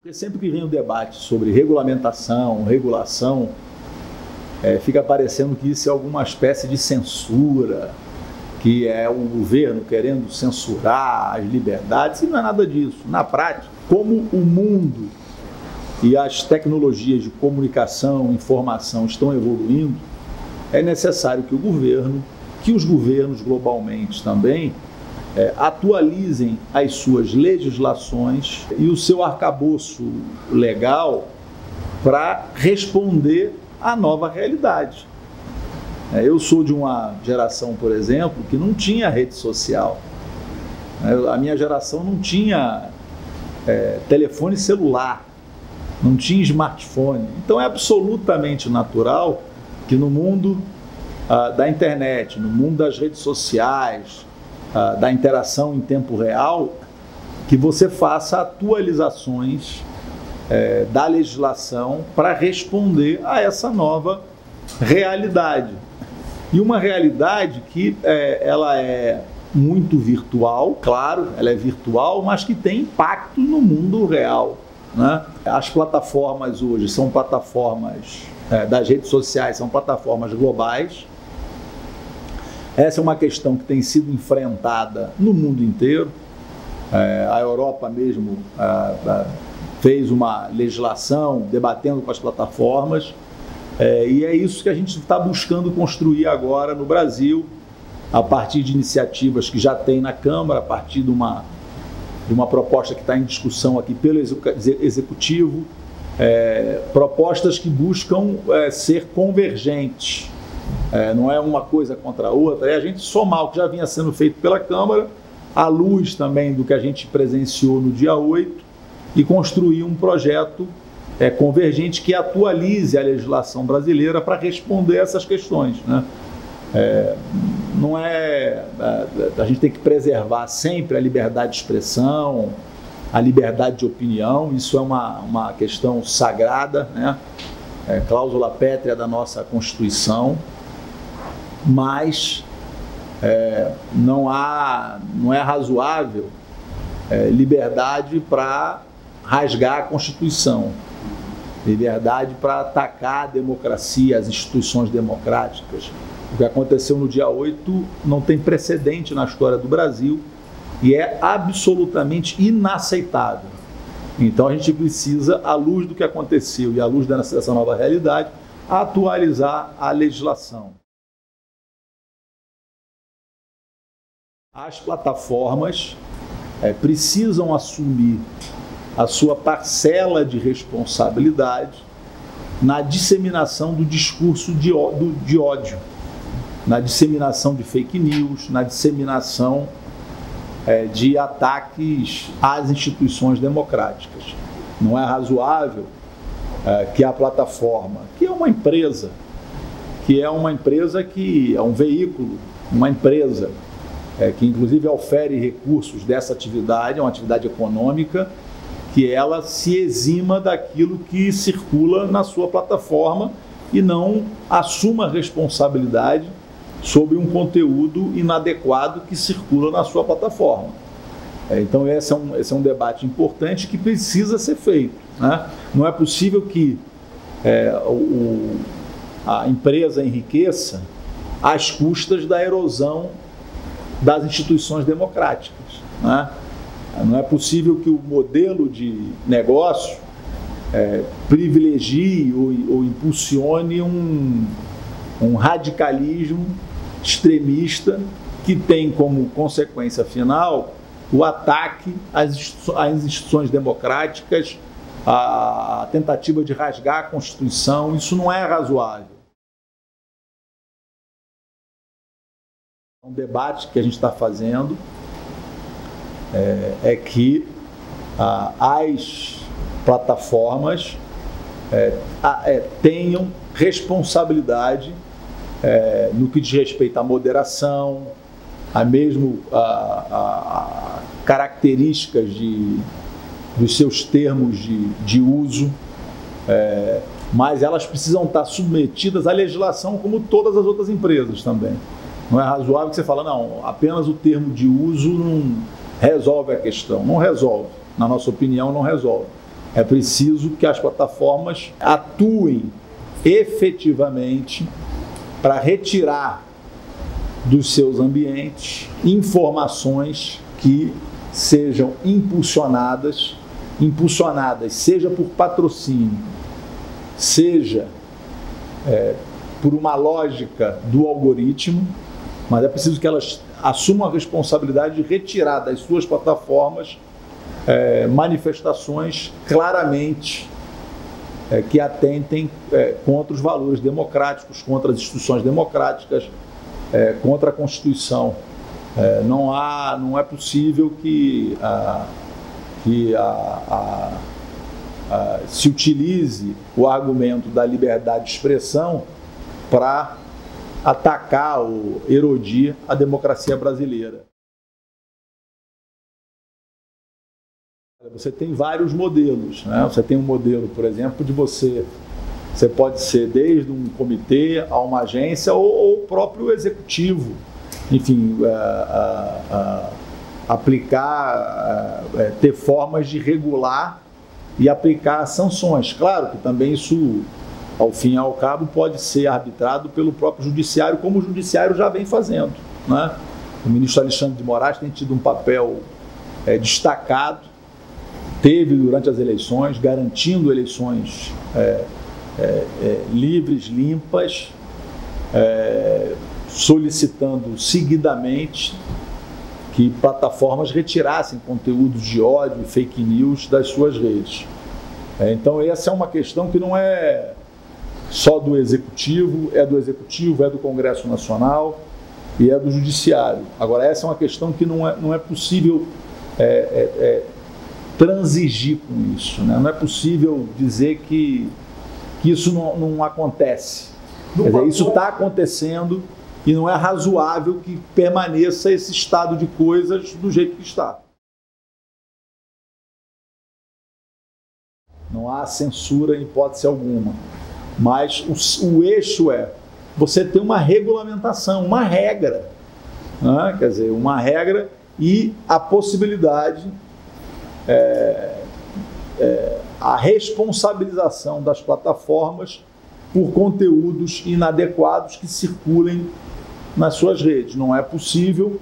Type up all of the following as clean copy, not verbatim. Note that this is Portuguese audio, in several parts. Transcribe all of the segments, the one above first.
Porque sempre que vem o debate sobre regulamentação, regulação, fica parecendo que isso é alguma espécie de censura, que é o governo querendo censurar as liberdades, e não é nada disso. Na prática, como o mundo e as tecnologias de comunicação, informação estão evoluindo, é necessário que os governos globalmente também, atualizem as suas legislações e o seu arcabouço legal para responder à nova realidade. Eu sou de uma geração, por exemplo, que não tinha rede social. A minha geração não tinha telefone celular, não tinha smartphone. Então é absolutamente natural que no mundo da internet, no mundo das redes sociais, da interação em tempo real, que você faça atualizações da legislação para responder a essa nova realidade. E uma realidade que ela é muito virtual, claro, ela é virtual, mas que tem impacto no mundo real, né? As plataformas hoje são plataformas das redes sociais, são plataformas globais. Essa é uma questão que tem sido enfrentada no mundo inteiro. A Europa mesmo fez uma legislação debatendo com as plataformas, e é isso que a gente está buscando construir agora no Brasil, a partir de iniciativas que já tem na Câmara, a partir de uma proposta que está em discussão aqui pelo Executivo, propostas que buscam ser convergentes. Não é uma coisa contra a outra, é a gente somar o que já vinha sendo feito pela Câmara, à luz também do que a gente presenciou no dia 8, e construir um projeto convergente que atualize a legislação brasileira para responder essas questões, né? A gente tem que preservar sempre a liberdade de expressão, a liberdade de opinião, isso é uma questão sagrada, né? Cláusula pétrea da nossa Constituição, mas não é razoável liberdade para rasgar a Constituição, liberdade para atacar a democracia, as instituições democráticas. O que aconteceu no dia 8 não tem precedente na história do Brasil e é absolutamente inaceitável. Então a gente precisa, à luz do que aconteceu e à luz dessa nova realidade, atualizar a legislação. As plataformas precisam assumir a sua parcela de responsabilidade na disseminação do discurso de ódio, na disseminação de fake news, na disseminação de ataques às instituições democráticas. Não é razoável que a plataforma, que é uma empresa que é um veículo, uma empresa que inclusive ofere recursos dessa atividade, é uma atividade econômica, que ela se exima daquilo que circula na sua plataforma e não assuma responsabilidade sobre um conteúdo inadequado que circula na sua plataforma. Então esse é um debate importante que precisa ser feito, né? Não é possível que a empresa enriqueça às custas da erosão das instituições democráticas, né? Não é possível que o modelo de negócio privilegie ou impulsione um radicalismo extremista que tem como consequência final o ataque às instituições democráticas, a tentativa de rasgar a Constituição. Isso não é razoável. Um debate que a gente está fazendo é que as plataformas tenham responsabilidade no que diz respeito à moderação, a características dos seus termos de uso, mas elas precisam estar submetidas à legislação como todas as outras empresas também. Não é razoável que você fala, não, apenas o termo de uso não resolve a questão. Não resolve. Na nossa opinião, não resolve. É preciso que as plataformas atuem efetivamente para retirar dos seus ambientes informações que sejam impulsionadas, seja por patrocínio, seja por uma lógica do algoritmo, mas é preciso que elas assumam a responsabilidade de retirar das suas plataformas manifestações claramente que atentem contra os valores democráticos, contra as instituições democráticas, contra a Constituição. Não é possível que se utilize o argumento da liberdade de expressão para atacar ou erodir a democracia brasileira. Você tem vários modelos, né? Você tem um modelo, por exemplo, de você pode ser desde um comitê a uma agência ou o próprio executivo, enfim, aplicar, ter formas de regular e aplicar sanções. Claro que também isso, ao fim e ao cabo, pode ser arbitrado pelo próprio judiciário, como o judiciário já vem fazendo, né? O ministro Alexandre de Moraes tem tido um papel destacado, teve durante as eleições, garantindo eleições livres, limpas, solicitando seguidamente que plataformas retirassem conteúdos de ódio e fake news das suas redes. Então essa é uma questão que não é só do Executivo, é do Congresso Nacional e é do Judiciário. Agora essa é uma questão que não é possível transigir com isso, né? Não é possível dizer que isso não acontece. Quer dizer, isso está acontecendo e não é razoável que permaneça esse estado de coisas do jeito que está. Não há censura em hipótese alguma, mas o eixo é você ter uma regulamentação, uma regra, né? Quer dizer, uma regra e a possibilidade, a responsabilização das plataformas por conteúdos inadequados que circulem nas suas redes. Não é possível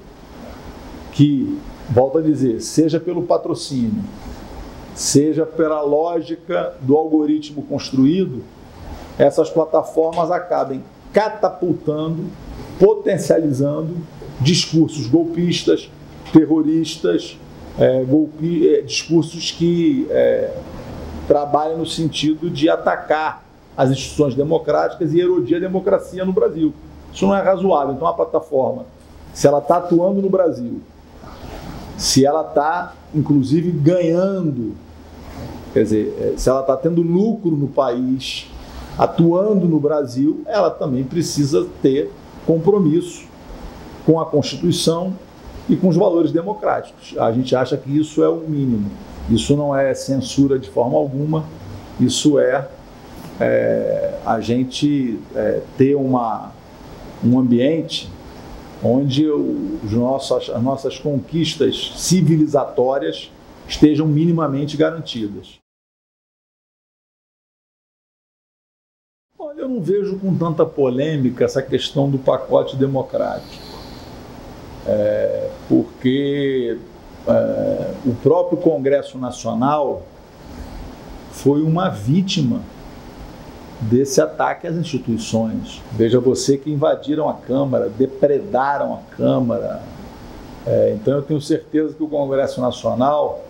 que, volto a dizer, seja pelo patrocínio, seja pela lógica do algoritmo construído, essas plataformas acabem catapultando, potencializando discursos golpistas, terroristas, discursos que trabalham no sentido de atacar as instituições democráticas e erodir a democracia no Brasil. Isso não é razoável. Então a plataforma, se ela está atuando no Brasil, se ela está, inclusive, ganhando, quer dizer, se ela está tendo lucro no país, atuando no Brasil, ela também precisa ter compromisso com a Constituição e com os valores democráticos. A gente acha que isso é o mínimo. Isso não é censura de forma alguma, isso a gente ter um ambiente onde as nossas conquistas civilizatórias estejam minimamente garantidas. Olha, eu não vejo com tanta polêmica essa questão do pacote democrático, porque o próprio Congresso Nacional foi uma vítima desse ataque às instituições. Veja você que invadiram a Câmara, depredaram a Câmara. Então eu tenho certeza que o Congresso Nacional,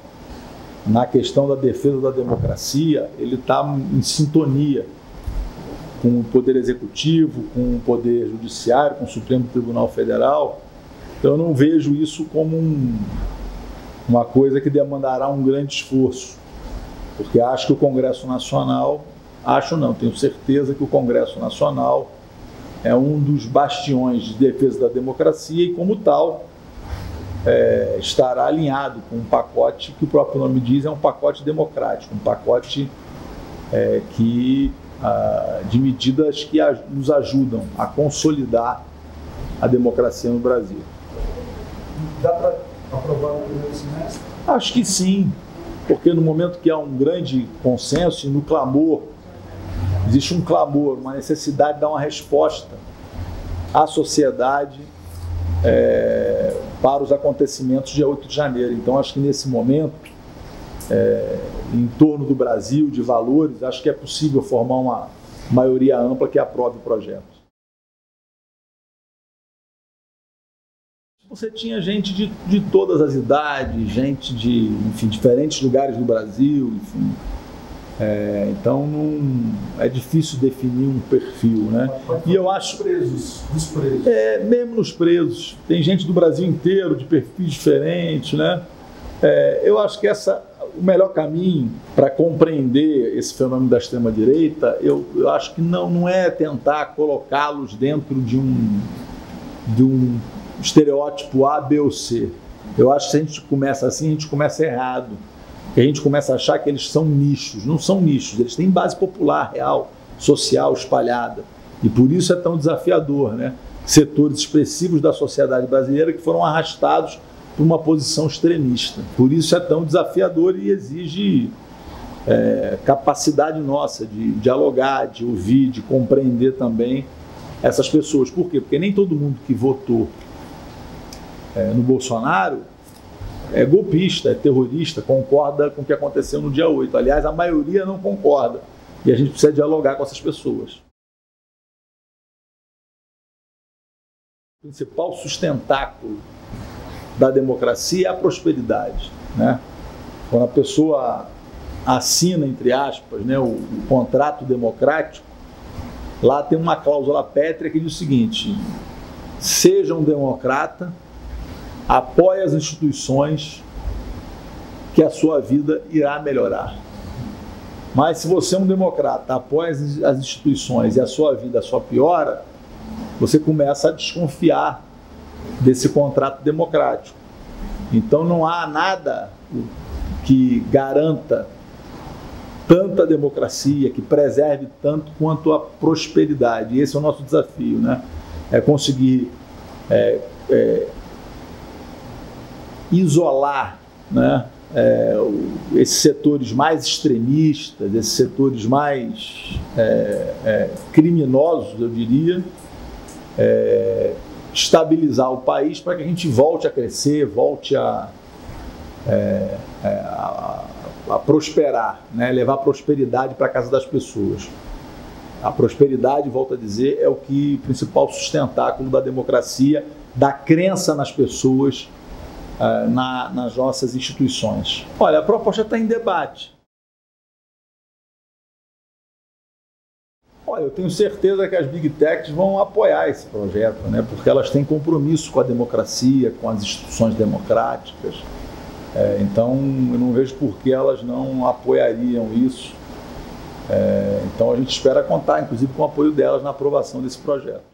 na questão da defesa da democracia, ele está em sintonia com o Poder Executivo, com o Poder Judiciário, com o Supremo Tribunal Federal. Então eu não vejo isso como uma coisa que demandará um grande esforço, porque acho que o Congresso Nacional, tenho certeza que o Congresso Nacional é um dos bastiões de defesa da democracia e, como tal, estará alinhado com um pacote que o próprio nome diz, é um pacote democrático, um pacote de medidas que nos ajudam a consolidar a democracia no Brasil. Dá para aprovar no primeiro semestre? Acho que sim. porque no momento que há um grande consenso e no clamor, existe um clamor, uma necessidade de dar uma resposta à sociedade para os acontecimentos de 8 de janeiro. Então, acho que nesse momento, em torno do Brasil, de valores, acho que é possível formar uma maioria ampla que aprove o projeto. Você tinha gente de todas as idades, gente de, enfim, diferentes lugares do Brasil, enfim. Então não é difícil definir um perfil, né? E eu acho dos presos. Mesmo nos presos, tem gente do Brasil inteiro de perfis diferentes, né? Eu acho que o melhor caminho para compreender esse fenômeno da extrema-direita, eu acho que não é tentar colocá-los dentro de um estereótipo A, B ou C. Eu acho que se a gente começa assim, a gente começa errado. A gente começa a achar que eles são nichos. Não são nichos, eles têm base popular, real, social, espalhada. E por isso é tão desafiador, né? Setores expressivos da sociedade brasileira que foram arrastados por uma posição extremista. Por isso é tão desafiador e exige capacidade nossa de dialogar, de ouvir, de compreender também essas pessoas. Por quê? Porque nem todo mundo que votou no Bolsonaro é golpista, é terrorista, concorda com o que aconteceu no dia 8. Aliás, a maioria não concorda. E a gente precisa dialogar com essas pessoas. O principal sustentáculo da democracia é a prosperidade, né? Quando a pessoa assina, entre aspas, né, o contrato democrático, lá tem uma cláusula pétrea que diz o seguinte: seja um democrata, apoie as instituições, que a sua vida irá melhorar. Mas se você é um democrata, apoia as instituições e a sua vida só piora, você começa a desconfiar desse contrato democrático. Então não há nada que garanta tanta democracia, que preserve tanto quanto a prosperidade. E esse é o nosso desafio, né? É conseguir isolar, né, esses setores mais extremistas, esses setores mais criminosos, eu diria, estabilizar o país para que a gente volte a crescer, volte a prosperar, né, levar prosperidade para a casa das pessoas. A prosperidade, volto a dizer, é o principal sustentáculo da democracia, da crença nas pessoas, nas nossas instituições. Olha, a proposta está em debate. Olha, eu tenho certeza que as Big Techs vão apoiar esse projeto, né? Porque elas têm compromisso com a democracia, com as instituições democráticas. Então, eu não vejo por que elas não apoiariam isso. Então, a gente espera contar, inclusive, com o apoio delas na aprovação desse projeto.